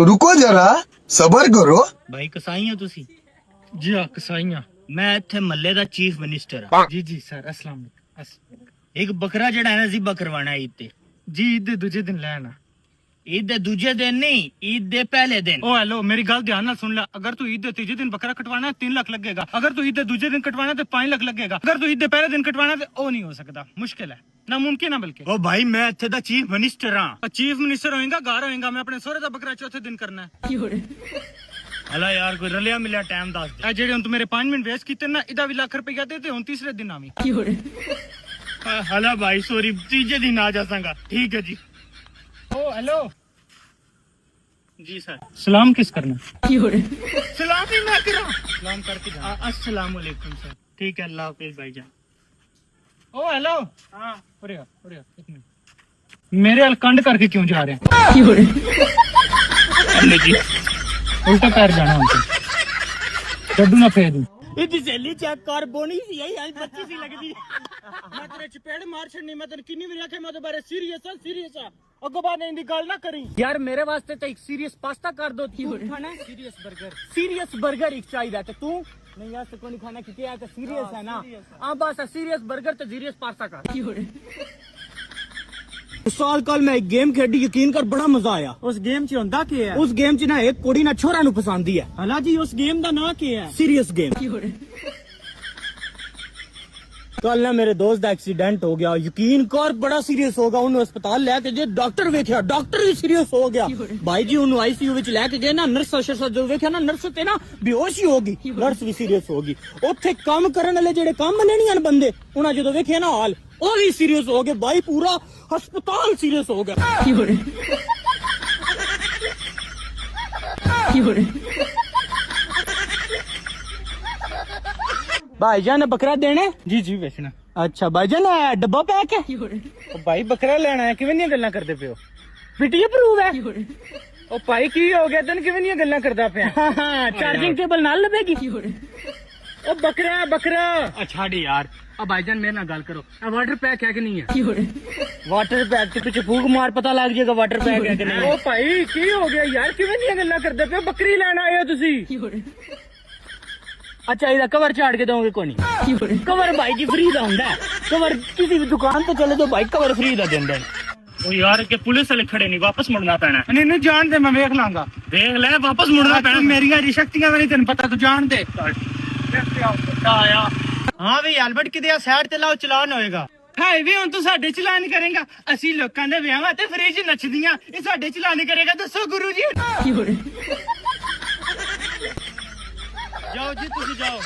रुको जरा सबर करो। भाई कसाई हो तुसी? जी हाँ कसाई हाँ। मैं इत्थे महल्ले दा चीफ मिनिस्टर हाँ। जी जी सर अस्सलाम वालेकुम। एक बकरा जड़ा है ना ज़िबा करवाना ईद ते। जी ईद दे दूजे दिन लेना। ईद दे दूजे दिन नहीं, ईद दे पहले दिन। ओ हेलो मेरी गल ध्यान नाल सुन ले। अगर तू ईद दे तीजे दिन बकरा कटवाना है 3 लाख लगेगा। अगर तू ईद दे दूजे दिन कटवाना है तो 5 लाख लगेगा। अगर तू ईद दे पहले दिन कटवाना है तो ओ नहीं हो सकता, मुश्किल है, नामुमकिन है बल्कि। ओ भाई मैं इत्थे दा चीफ मिनिस्टर हां। चीफ मिनिस्टर होएगा घर होएगा, मैं अपने सोहरे दा बकरा चौथे दिन करना है। हला यार कोई रलिया मिलिया टाइम दस दे। जेडे हुन तू मेरे 5 मिनट वेस्ट कीते ना, इदा भी लाख रुपया दे ते हुन तीसरे दिन आवी। हला भाई सॉरी, तीजे दिन आ जासांगा। ठीक है जी। ओ हेलो जी सर। सलाम किस करना? सलाम ही मैं करा। सलाम करके जा। अस्सलाम वालेकुम सर। ठीक है अल्लाह हाफिज भाईजान। ओ हेलो। हाँ उड़िया उड़िया एक मिनट। मेरे हल कंड करके क्यों जा रहे हैं? हेलो जी। उल्टा पैर जाना हमको। डड्डू ना फेर दूं। इदी सहेली चेक कर बोनी सी है आज बच्ची सी लगदी है। मैं तेरे चपेड़ मार छड़नी। मैं तने किन्नी बार आखे मैं तो बारे सीरियस है। अगो बाद इंदी गल ना करी यार। मेरे वास्ते तो एक सीरियस पास्ता कर दो। तू खाना है सीरियस बर्गर एक चाहिए तो तू नहीं यार कोई नहीं खाना क्योंकि यार तो सीरियस है ना। हां बस सीरियस बर्गर तो सीरियस पास्ता कर। साल कल मैं एक गेम खेडी, यकीन कर बड़ा मजा आया। उस गेम च होंदा की है? उस गेम च ना एक कुड़ी ना छोरा नु पसंद है। हला जी उस गेम दा नाम की है? Serious game. कल ना मेरे दोस्त का एक्सीडेंट हो गया, यकीन कर बड़ा सीरियस हो गया। उन्हें अस्पताल लेके गए, डॉक्टर वेख्या, डॉक्टर भी सीरियस हो गया। भाई जी उन्हें आईसीयू विच लेके गए ना, नर्स जो वेख्या ना, नर्स ते ना बेहोश ही होगी, नर्स भी सीरियस होगी। उत्थे काम करने वाले जेडे काम लेनी बंदे, उन्हें जो वेख्या ना हाल, वो भी सीरियस हो गए। भाई पूरा अस्पताल सीरियस हो गया। भाईजान बकरा देने? जी जी बेचना। अच्छा भाईजान डब्बा पैक है? भाई बकरा लेना है, किवें दियां गल्लां करदे पियो? पीटी अप्रूव है? ओ भाई की हो गया तन, किवें दियां गल्लां करदा पिया? चार्जिंग केबल नाल लबेगी? ओ बकरा अच्छा डी यार। अब भाईजान मेरे ना गल करो, वाटर पैक है कि नहीं है? वाटर पैक के पीछे फूक मार पता लग जाएगा वाटर पैक है कि नहीं। ओ भाई की हो गया यार, किवें दियां गल्लां करदे पियो? बकरी लेना आए हो तुसी? अच्छा इधर कवर चाड़ के दोगे कोनी? कवर भाई जी फ्री दा हुंदा है। कवर किसी भी दुकान पे चले तो भाई कवर फ्री दा देंदे। ओ यार के पुलिस वाले खड़े नहीं, वापस मुड़ना पैना। नहीं नहीं जान दे, मैं देख लांगा। देख ले वापस मुड़ना पैना। मेरी यार शक्तियां नहीं तेन पता, तू जान दे। हाँ भी अल्बर्ट किदे साइड ते लाओ, चलान होएगा। हाय भी हुन तू साडे चलान करेगा? असि लोकां दे विआहां ते फ्री च नचदियां, ये साडे चलान करेगा? दसो गुरु जी। जाओ जी तुसी जाओ।